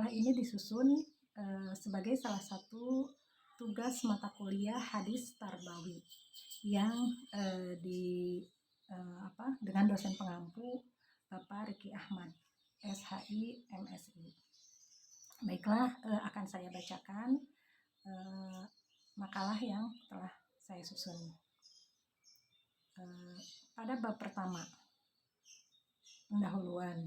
Makalah ini disusun sebagai salah satu tugas mata kuliah hadis tarbawi yang dengan dosen pengampu Bapak Riki Ahmad, SHI MSI. Baiklah, akan saya bacakan makalah yang telah saya susun. Pada bab pertama, pendahuluan.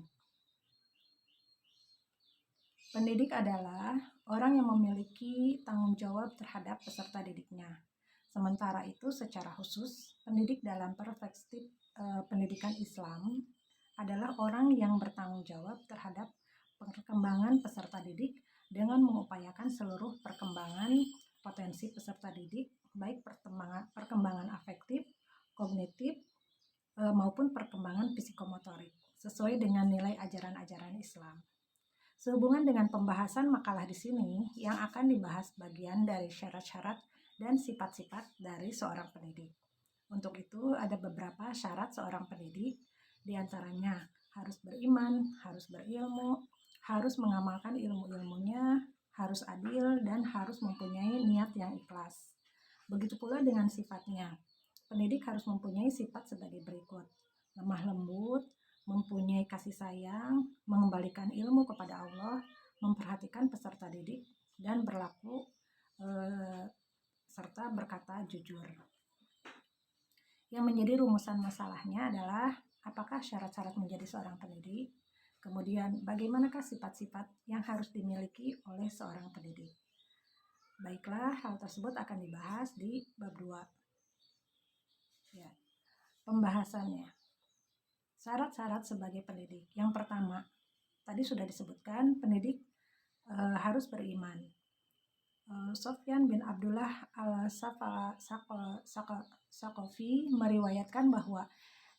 Pendidik adalah orang yang memiliki tanggung jawab terhadap peserta didiknya. Sementara itu, secara khusus, pendidik dalam perspektif pendidikan Islam adalah orang yang bertanggung jawab terhadap perkembangan peserta didik dengan mengupayakan seluruh perkembangan potensi peserta didik, baik perkembangan afektif, kognitif, maupun perkembangan psikomotorik, sesuai dengan nilai ajaran-ajaran Islam. Sehubungan dengan pembahasan makalah di sini, yang akan dibahas bagian dari syarat-syarat dan sifat-sifat dari seorang pendidik. Untuk itu, ada beberapa syarat seorang pendidik, diantaranya harus beriman, harus berilmu, harus mengamalkan ilmu-ilmunya, harus adil, dan harus mempunyai niat yang ikhlas. Begitu pula dengan sifatnya. Pendidik harus mempunyai sifat sebagai berikut: lemah lembut, mempunyai kasih sayang, mengembalikan ilmu kepada Allah, memperhatikan peserta didik, dan berlaku serta berkata jujur. Yang menjadi rumusan masalahnya adalah apakah syarat-syarat menjadi seorang pendidik, kemudian bagaimanakah sifat-sifat yang harus dimiliki oleh seorang pendidik. Baiklah, hal tersebut akan dibahas di bab 2. Ya, pembahasannya. Syarat-syarat sebagai pendidik. Yang pertama, tadi sudah disebutkan, pendidik harus beriman. Sofyan bin Abdullah al-Saqafi meriwayatkan bahwa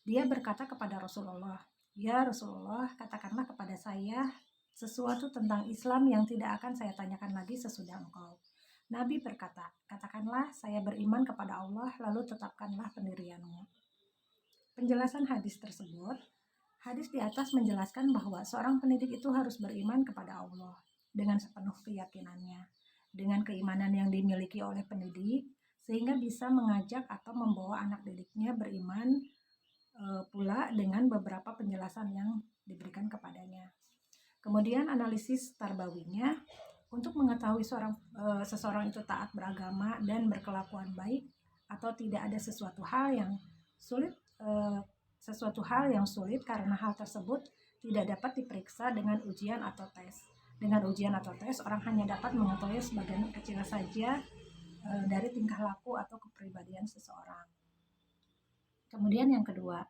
dia berkata kepada Rasulullah, "Ya Rasulullah, katakanlah kepada saya sesuatu tentang Islam yang tidak akan saya tanyakan lagi sesudah engkau." Nabi berkata, "Katakanlah saya beriman kepada Allah, lalu tetapkanlah pendirianmu." Penjelasan hadis tersebut, hadis di atas menjelaskan bahwa seorang pendidik itu harus beriman kepada Allah dengan sepenuh keyakinannya, dengan keimanan yang dimiliki oleh pendidik, sehingga bisa mengajak atau membawa anak didiknya beriman pula dengan beberapa penjelasan yang diberikan kepadanya. Kemudian analisis tarbawinya, untuk mengetahui seseorang itu taat beragama dan berkelakuan baik atau tidak ada sesuatu hal yang sulit karena hal tersebut tidak dapat diperiksa dengan ujian atau tes. Dengan ujian atau tes, orang hanya dapat mengetahui sebagian kecil saja dari tingkah laku atau kepribadian seseorang. Kemudian yang kedua,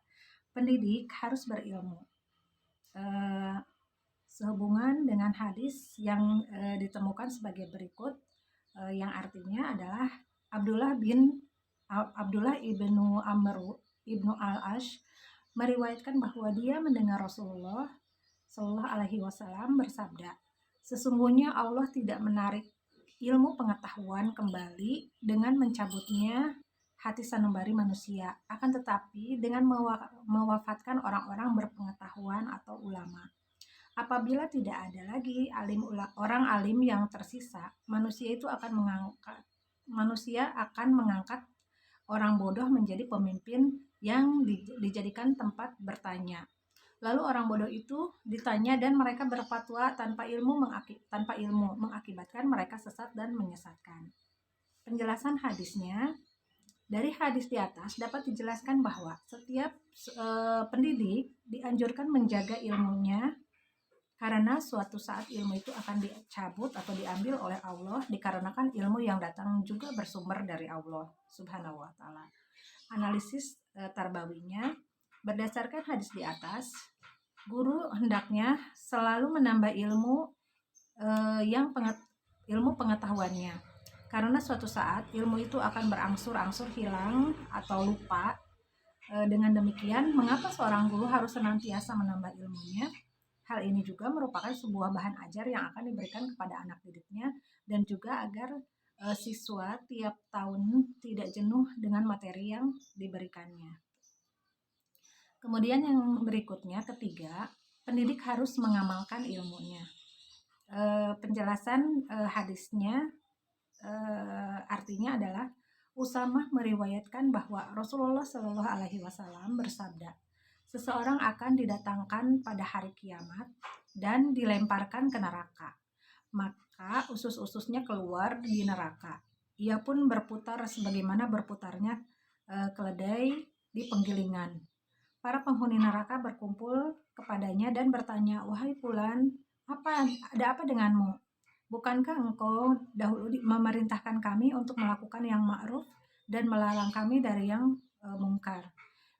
pendidik harus berilmu. Sehubungan dengan hadis yang ditemukan sebagai berikut, yang artinya adalah Abdullah ibnu Amr ibnu al-Ash meriwayatkan bahwa dia mendengar Rasulullah Shallallahu Alaihi Wasallam bersabda, "Sesungguhnya Allah tidak menarik ilmu pengetahuan kembali dengan mencabutnya hati sanubari manusia, akan tetapi dengan mewafatkan orang-orang berpengetahuan atau ulama. Apabila tidak ada lagi orang alim yang tersisa, manusia akan mengangkat orang bodoh menjadi pemimpin yang dijadikan tempat bertanya. Lalu orang bodoh itu ditanya dan mereka berfatwa tanpa ilmu mengakibatkan mereka sesat dan menyesatkan." Penjelasan hadisnya, dari hadis di atas dapat dijelaskan bahwa setiap pendidik dianjurkan menjaga ilmunya, karena suatu saat ilmu itu akan dicabut atau diambil oleh Allah, dikarenakan ilmu yang datang juga bersumber dari Allah Subhanahu wa Ta'ala. Analisis tarbawinya, berdasarkan hadis di atas, guru hendaknya selalu menambah ilmu pengetahuannya, karena suatu saat ilmu itu akan berangsur-angsur hilang atau lupa. Dengan demikian, mengapa seorang guru harus senantiasa menambah ilmunya? Hal ini juga merupakan sebuah bahan ajar yang akan diberikan kepada anak didiknya, dan juga agar siswa tiap tahun tidak jenuh dengan materi yang diberikannya. Kemudian yang berikutnya, ketiga, pendidik harus mengamalkan ilmunya. Penjelasan hadisnya artinya adalah Usamah meriwayatkan bahwa Rasulullah Shallallahu Alaihi Wasallam bersabda, seseorang akan didatangkan pada hari kiamat dan dilemparkan ke neraka. Maka usus-ususnya keluar di neraka. Ia pun berputar sebagaimana berputarnya keledai di penggilingan. Para penghuni neraka berkumpul kepadanya dan bertanya, "Wahai fulan, ada apa denganmu? Bukankah engkau dahulu memerintahkan kami untuk melakukan yang ma'ruf dan melarang kami dari yang mungkar?"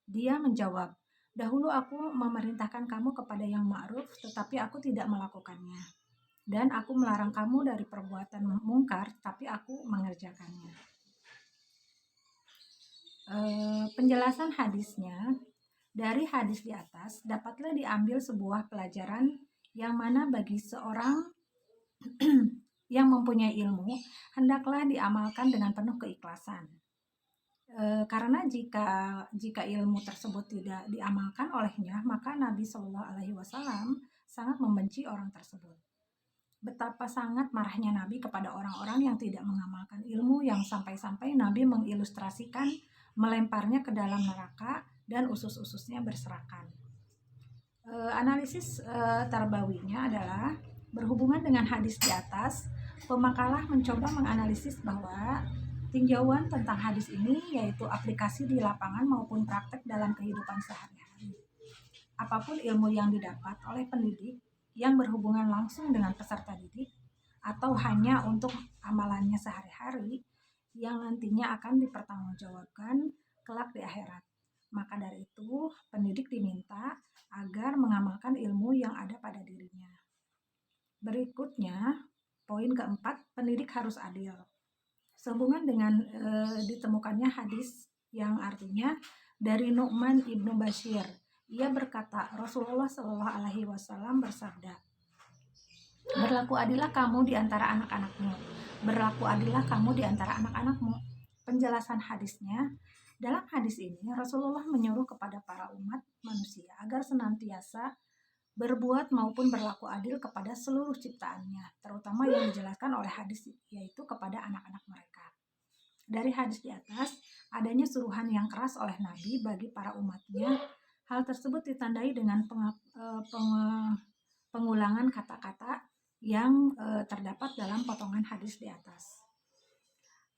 Dia menjawab, "Dahulu aku memerintahkan kamu kepada yang ma'ruf, tetapi aku tidak melakukannya. Dan aku melarang kamu dari perbuatan mungkar, tapi aku mengerjakannya." Penjelasan hadisnya, dari hadis di atas dapatlah diambil sebuah pelajaran yang mana bagi seorang yang mempunyai ilmu, hendaklah diamalkan dengan penuh keikhlasan. Karena jika ilmu tersebut tidak diamalkan olehnya, maka Nabi Shallallahu Alaihi Wasallam sangat membenci orang tersebut. Betapa sangat marahnya Nabi kepada orang-orang yang tidak mengamalkan ilmu, yang sampai-sampai Nabi mengilustrasikan melemparnya ke dalam neraka dan usus-ususnya berserakan. Analisis tarbawinya adalah berhubungan dengan hadis di atas. Pemakalah mencoba menganalisis bahwa tinjauan tentang hadis ini yaitu aplikasi di lapangan maupun praktek dalam kehidupan sehari-hari. Apapun ilmu yang didapat oleh pendidik yang berhubungan langsung dengan peserta didik atau hanya untuk amalannya sehari-hari yang nantinya akan dipertanggungjawabkan kelak di akhirat. Maka dari itu, pendidik diminta agar mengamalkan ilmu yang ada pada dirinya. Berikutnya, poin keempat, pendidik harus adil. Sehubungan dengan ditemukannya hadis yang artinya dari Nu'man ibnu Bashir, ia berkata, Rasulullah Shallallahu Alaihi Wasallam bersabda, "Berlaku adillah kamu di antara anak-anakmu. Berlaku adillah kamu di antara anak-anakmu." Penjelasan hadisnya, dalam hadis ini Rasulullah menyuruh kepada para umat manusia agar senantiasa berbuat maupun berlaku adil kepada seluruh ciptaannya, terutama yang dijelaskan oleh hadis yaitu kepada anak-anak mereka. Dari hadis di atas, adanya suruhan yang keras oleh Nabi bagi para umatnya. Hal tersebut ditandai dengan pengulangan kata-kata yang terdapat dalam potongan hadis di atas.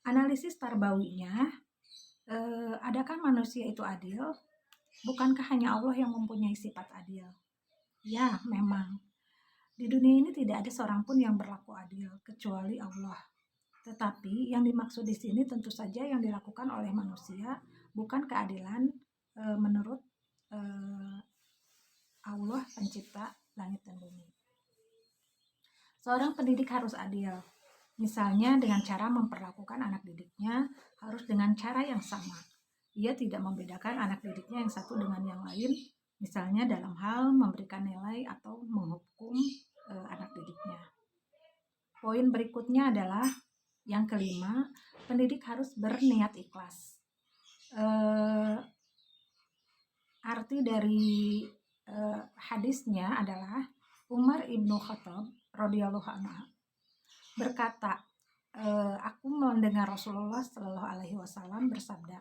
Analisis tarbawinya, adakah manusia itu adil? Bukankah hanya Allah yang mempunyai sifat adil? Ya, memang. Di dunia ini tidak ada seorang pun yang berlaku adil kecuali Allah. Tetapi yang dimaksud di sini tentu saja yang dilakukan oleh manusia bukan keadilan menurut Allah pencipta langit dan bumi. Seorang pendidik harus adil. Misalnya dengan cara memperlakukan anak didiknya harus dengan cara yang sama. Ia tidak membedakan anak didiknya yang satu dengan yang lain, misalnya dalam hal memberikan nilai atau menghukum anak didiknya. Poin berikutnya adalah yang kelima, pendidik harus berniat ikhlas. Arti dari hadisnya adalah Umar ibnu Khattab radhiyallahu anhu berkata, aku mendengar Rasulullah Shallallahu Alaihi Wasallam bersabda,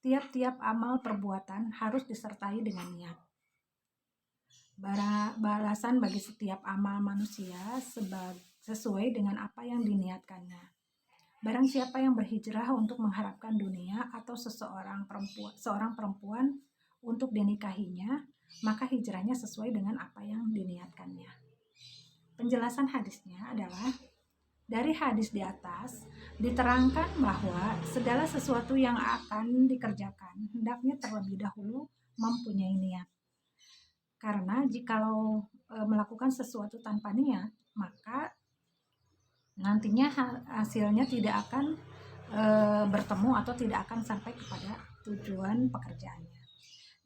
tiap-tiap amal perbuatan harus disertai dengan niat. Balasan bagi setiap amal manusia sesuai dengan apa yang diniatkannya. Barang siapa yang berhijrah untuk mengharapkan dunia atau seorang perempuan untuk dinikahinya, maka hijrahnya sesuai dengan apa yang diniatkannya. Penjelasan hadisnya adalah, dari hadis di atas diterangkan bahwa segala sesuatu yang akan dikerjakan hendaknya terlebih dahulu mempunyai niat. Karena jikalau melakukan sesuatu tanpa niat, maka nantinya hasilnya tidak akan bertemu atau tidak akan sampai kepada tujuan pekerjaannya.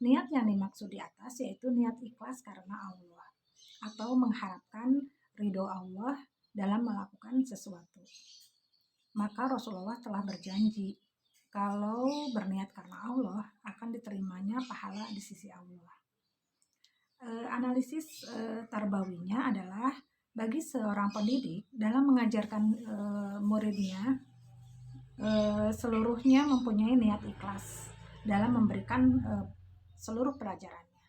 Niat yang dimaksud di atas yaitu niat ikhlas karena Allah atau mengharapkan ridho Allah dalam melakukan sesuatu. Maka Rasulullah telah berjanji kalau berniat karena Allah akan diterimanya pahala di sisi Allah. Analisis tarbawinya adalah Bagi seorang pendidik dalam mengajarkan muridnya, seluruhnya mempunyai niat ikhlas dalam memberikan seluruh pelajarannya.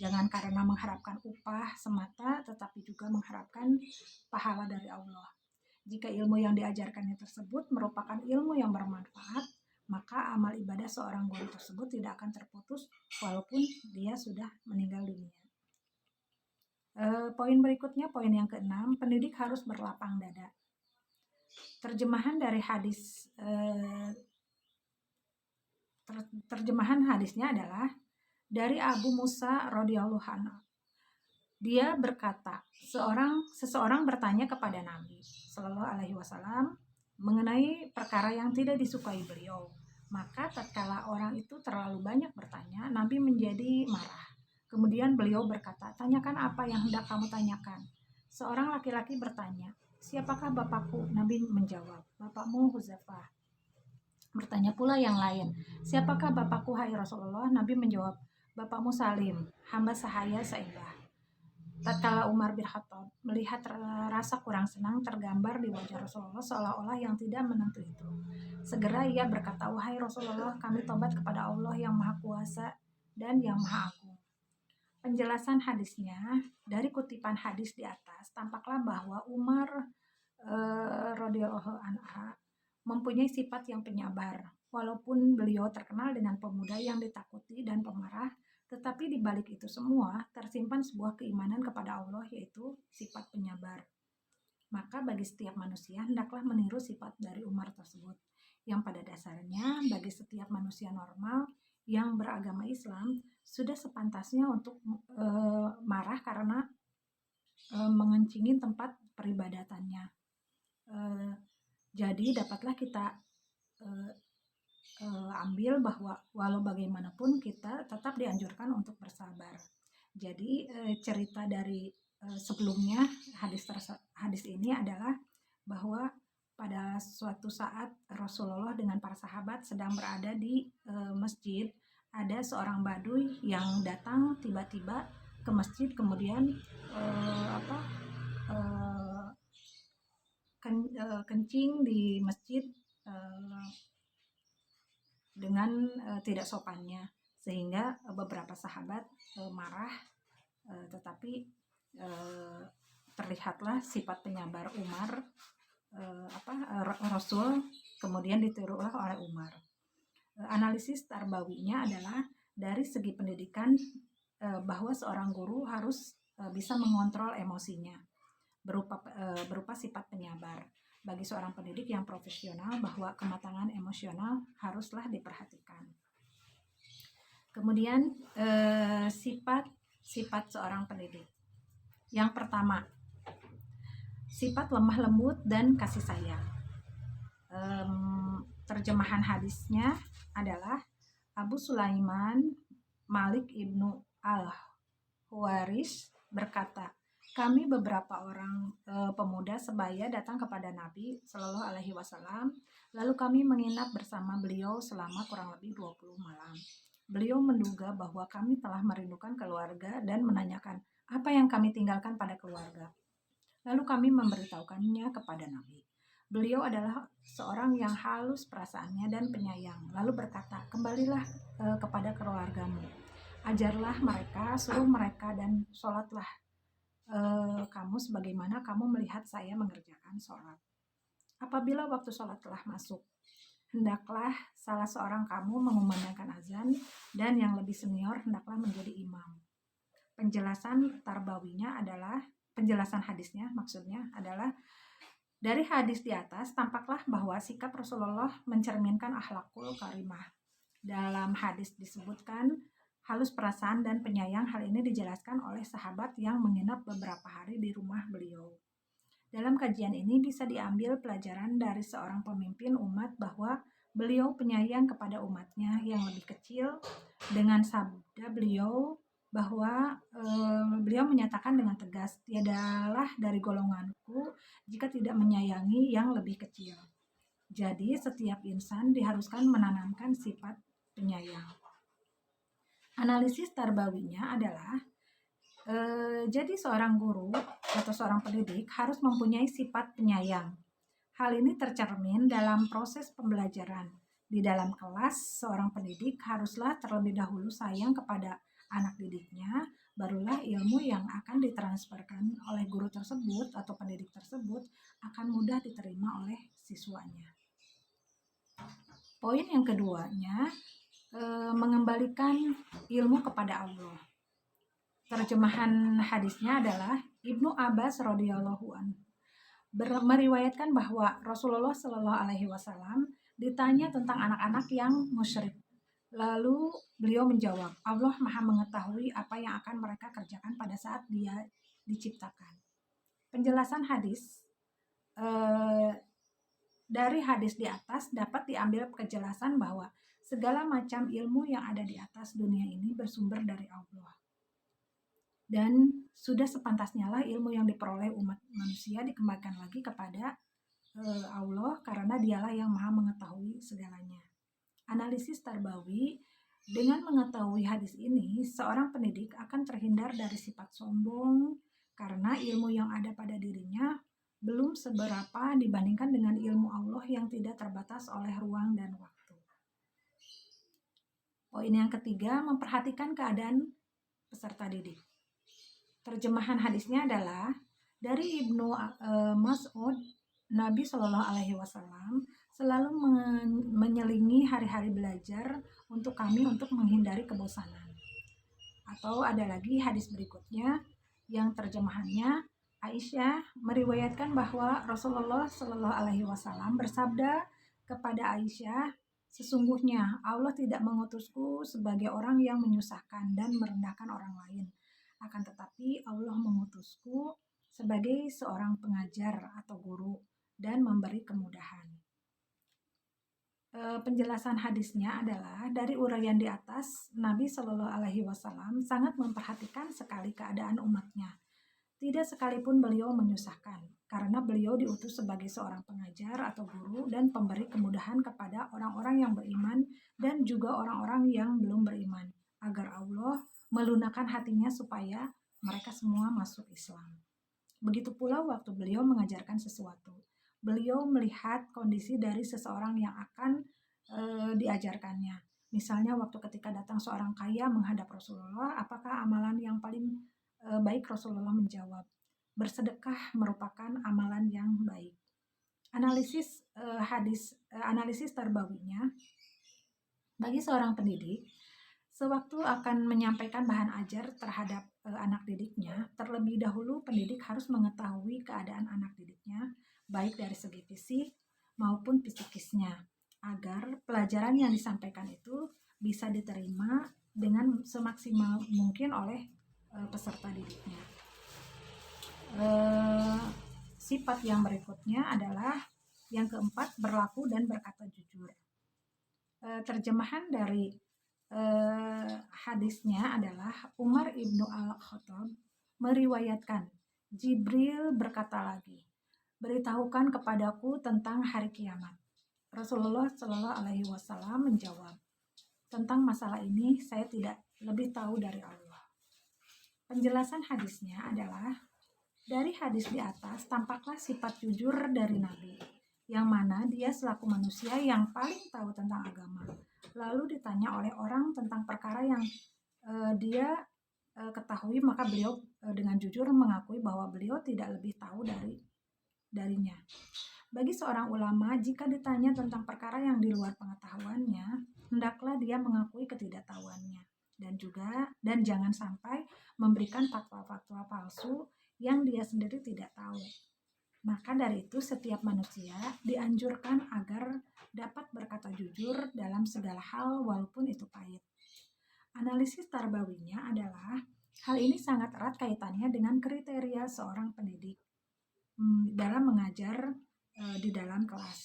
Jangan karena mengharapkan upah semata, tetapi juga mengharapkan pahala dari Allah. Jika ilmu yang diajarkannya tersebut merupakan ilmu yang bermanfaat, maka amal ibadah seorang guru tersebut tidak akan terputus walaupun dia sudah meninggal dunia. Poin berikutnya, poin yang keenam, pendidik harus berlapang dada. Terjemahan dari hadis terjemahan hadisnya adalah dari Abu Musa radhiyallahu anhu. Dia berkata, seseorang bertanya kepada Nabi Shallallahu Alaihi Wasallam mengenai perkara yang tidak disukai beliau. Maka tatkala orang itu terlalu banyak bertanya, Nabi menjadi marah. Kemudian beliau berkata, tanyakan apa yang hendak kamu tanyakan. Seorang laki-laki bertanya, siapakah bapakku? Nabi menjawab, bapakmu Huzaifah. Bertanya pula yang lain, siapakah bapakku hai Rasulullah? Nabi menjawab, bapakmu Salim, hamba sahaya Saibah. Tatkala Umar bin Khattab melihat rasa kurang senang tergambar di wajah Rasulullah seolah-olah yang tidak menentu itu. Segera ia berkata, wahai Rasulullah, kami tobat kepada Allah yang Maha Kuasa dan yang Maha Agung. Penjelasan hadisnya, dari kutipan hadis di atas, tampaklah bahwa Umar radhiyallahu anhu mempunyai sifat yang penyabar. Walaupun beliau terkenal dengan pemuda yang ditakuti dan pemarah, tetapi di balik itu semua tersimpan sebuah keimanan kepada Allah, yaitu sifat penyabar. Maka bagi setiap manusia hendaklah meniru sifat dari Umar tersebut, yang pada dasarnya bagi setiap manusia normal yang beragama Islam sudah sepantasnya untuk marah karena mengencingi tempat peribadatannya. Jadi dapatlah kita ambil bahwa walau bagaimanapun kita tetap dianjurkan untuk bersabar. Jadi cerita dari sebelumnya hadis ini adalah bahwa pada suatu saat Rasulullah dengan para sahabat sedang berada di masjid, ada seorang baduy yang datang tiba-tiba ke masjid, kemudian kencing di masjid dengan tidak sopannya, sehingga beberapa sahabat marah, tetapi terlihatlah sifat penyabar Umar, Rasul kemudian ditirulah oleh Umar. Analisis tarbawinya adalah dari segi pendidikan, bahwa seorang guru harus bisa mengontrol emosinya berupa sifat penyabar. Bagi seorang pendidik yang profesional, bahwa kematangan emosional haruslah diperhatikan. Kemudian sifat seorang pendidik. Yang pertama, sifat lemah lembut dan kasih sayang. Terjemahan hadisnya adalah Abu Sulaiman Malik ibnu al-Huwaris berkata, kami beberapa orang pemuda sebaya datang kepada Nabi Shallallahu Alaihi Wasallam, lalu kami menginap bersama beliau selama kurang lebih 20 malam. Beliau menduga bahwa kami telah merindukan keluarga dan menanyakan apa yang kami tinggalkan pada keluarga. Lalu kami memberitahukannya kepada Nabi. Beliau adalah seorang yang halus perasaannya dan penyayang. Lalu berkata, kembalilah kepada keluargamu. Ajarlah mereka, suruh mereka, dan sholatlah kamu sebagaimana kamu melihat saya mengerjakan sholat. Apabila waktu sholat telah masuk, hendaklah salah seorang kamu mengumandangkan azan, dan yang lebih senior hendaklah menjadi imam. Penjelasan hadisnya maksudnya adalah, dari hadis di atas tampaklah bahwa sikap Rasulullah mencerminkan akhlakul karimah. Dalam hadis disebutkan halus perasaan dan penyayang. Hal ini dijelaskan oleh sahabat yang menginap beberapa hari di rumah beliau. Dalam kajian ini bisa diambil pelajaran dari seorang pemimpin umat bahwa beliau penyayang kepada umatnya yang lebih kecil, dengan sabda beliau bahwa beliau menyatakan dengan tegas, tiadalah dari golonganku jika tidak menyayangi yang lebih kecil. Jadi setiap insan diharuskan menanamkan sifat penyayang. Analisis tarbawinya adalah Jadi seorang guru atau seorang pendidik harus mempunyai sifat penyayang. Hal ini tercermin dalam proses pembelajaran. Di dalam kelas, seorang pendidik haruslah terlebih dahulu sayang kepada anak didiknya, barulah ilmu yang akan ditransferkan oleh guru tersebut atau pendidik tersebut akan mudah diterima oleh siswanya. Poin yang keduanya, mengembalikan ilmu kepada Allah. Terjemahan hadisnya adalah Ibnu Abbas radhiyallahu anhu meriwayatkan bahwa Rasulullah Shallallahu Alaihi Wasallam ditanya tentang anak-anak yang musyrik. Lalu beliau menjawab, Allah Maha mengetahui apa yang akan mereka kerjakan pada saat Dia diciptakan. Penjelasan hadis dari hadis di atas dapat diambil kejelasan bahwa segala macam ilmu yang ada di atas dunia ini bersumber dari Allah. Dan sudah sepantasnya lah ilmu yang diperoleh umat manusia dikembalikan lagi kepada Allah karena Dialah yang Maha mengetahui segalanya. Analisis Tarbawi, dengan mengetahui hadis ini, seorang pendidik akan terhindar dari sifat sombong karena ilmu yang ada pada dirinya belum seberapa dibandingkan dengan ilmu Allah yang tidak terbatas oleh ruang dan waktu. Poin yang ketiga, memperhatikan keadaan peserta didik. Terjemahan hadisnya adalah dari Ibnu Mas'ud, Nabi Shallallahu Alaihi Wasallam selalu menyelingi hari-hari belajar untuk kami untuk menghindari kebosanan. Atau ada lagi hadis berikutnya yang terjemahannya, Aisyah meriwayatkan bahwa Rasulullah Shallallahu Alaihi Wasallam bersabda kepada Aisyah, sesungguhnya Allah tidak mengutusku sebagai orang yang menyusahkan dan merendahkan orang lain. Akan tetapi Allah mengutusku sebagai seorang pengajar atau guru dan memberi kemudahan. Penjelasan hadisnya adalah dari uraian di atas, Nabi Shallallahu Alaihi Wasallam sangat memperhatikan sekali keadaan umatnya. Tidak sekalipun beliau menyusahkan, karena beliau diutus sebagai seorang pengajar atau guru dan pemberi kemudahan kepada orang-orang yang beriman dan juga orang-orang yang belum beriman, agar Allah melunakkan hatinya supaya mereka semua masuk Islam. Begitu pula waktu beliau mengajarkan sesuatu. Beliau melihat kondisi dari seseorang yang akan diajarkannya. Misalnya waktu ketika datang seorang kaya menghadap Rasulullah, apakah amalan yang paling baik? Rasulullah menjawab, bersedekah merupakan amalan yang baik. Analisis analisis tarbawinya, bagi seorang pendidik, sewaktu akan menyampaikan bahan ajar terhadap anak didiknya, terlebih dahulu pendidik harus mengetahui keadaan anak didiknya, baik dari segi fisik maupun psikisnya, agar pelajaran yang disampaikan itu bisa diterima dengan semaksimal mungkin oleh peserta didiknya. Sifat yang berikutnya adalah yang keempat, berlaku dan berkata jujur. Terjemahan dari hadisnya adalah Umar ibnu Al-Khattab meriwayatkan, Jibril berkata lagi, beritahukan kepadaku tentang hari kiamat. Rasulullah Shallallahu Alaihi Wasallam menjawab, tentang masalah ini saya tidak lebih tahu dari Allah. Penjelasan hadisnya adalah, dari hadis di atas tampaklah sifat jujur dari Nabi, yang mana dia selaku manusia yang paling tahu tentang agama, lalu ditanya oleh orang tentang perkara yang dia ketahui, maka beliau dengan jujur mengakui bahwa beliau tidak lebih tahu darinya. Bagi seorang ulama, jika ditanya tentang perkara yang di luar pengetahuannya, hendaklah dia mengakui ketidaktahuannya dan jangan sampai memberikan fatwa-fatwa palsu yang dia sendiri tidak tahu. Maka dari itu setiap manusia dianjurkan agar dapat berkata jujur dalam segala hal walaupun itu pahit. Analisis tarbawinya adalah, hal ini sangat erat kaitannya dengan kriteria seorang pendidik dalam mengajar di dalam kelas.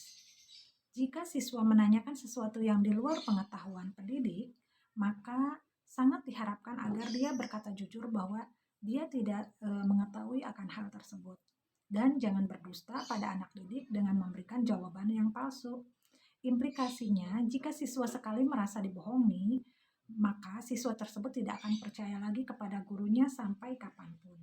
Jika siswa menanyakan sesuatu yang di luar pengetahuan pendidik, maka sangat diharapkan agar dia berkata jujur bahwa dia tidak mengetahui akan hal tersebut. Dan jangan berdusta pada anak didik dengan memberikan jawaban yang palsu. Implikasinya, jika siswa sekali merasa dibohongi, maka siswa tersebut tidak akan percaya lagi kepada gurunya sampai kapanpun.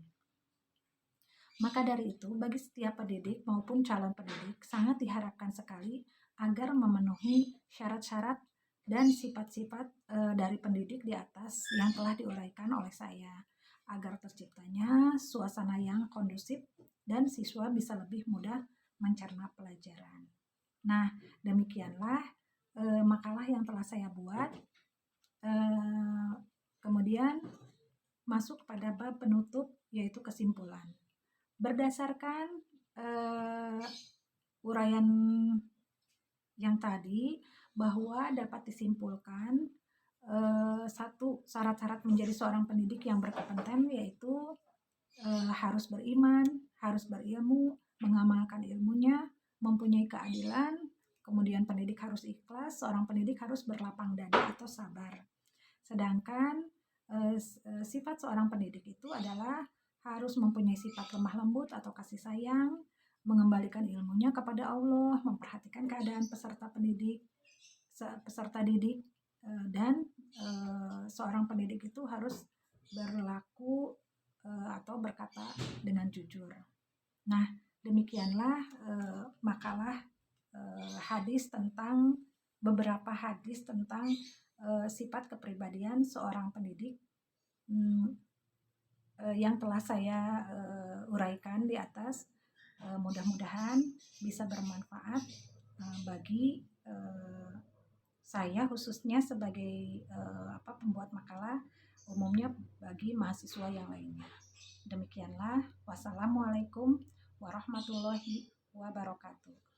Maka dari itu, bagi setiap pendidik maupun calon pendidik, sangat diharapkan sekali agar memenuhi syarat-syarat dan sifat-sifat dari pendidik di atas yang telah diuraikan oleh saya, agar terciptanya suasana yang kondusif dan siswa bisa lebih mudah mencerna pelajaran. Nah, demikianlah makalah yang telah saya buat. Kemudian masuk pada bab penutup, yaitu kesimpulan. Berdasarkan uraian yang tadi, bahwa dapat disimpulkan satu syarat-syarat menjadi seorang pendidik yang berkompeten yaitu harus beriman, harus berilmu, mengamalkan ilmunya, mempunyai keadilan, kemudian pendidik harus ikhlas, seorang pendidik harus berlapang dada atau sabar. Sedangkan sifat seorang pendidik itu adalah harus mempunyai sifat lemah lembut atau kasih sayang, mengembalikan ilmunya kepada Allah, memperhatikan keadaan peserta didik, dan seorang pendidik itu harus berlaku atau berkata dengan jujur. Nah, demikianlah makalah hadis tentang beberapa hadis tentang sifat kepribadian seorang pendidik yang telah saya uraikan di atas. Mudah-mudahan bisa bermanfaat bagi saya khususnya sebagai pembuat makalah, umumnya bagi mahasiswa yang lainnya. Demikianlah, wassalamualaikum warahmatullahi wabarakatuh.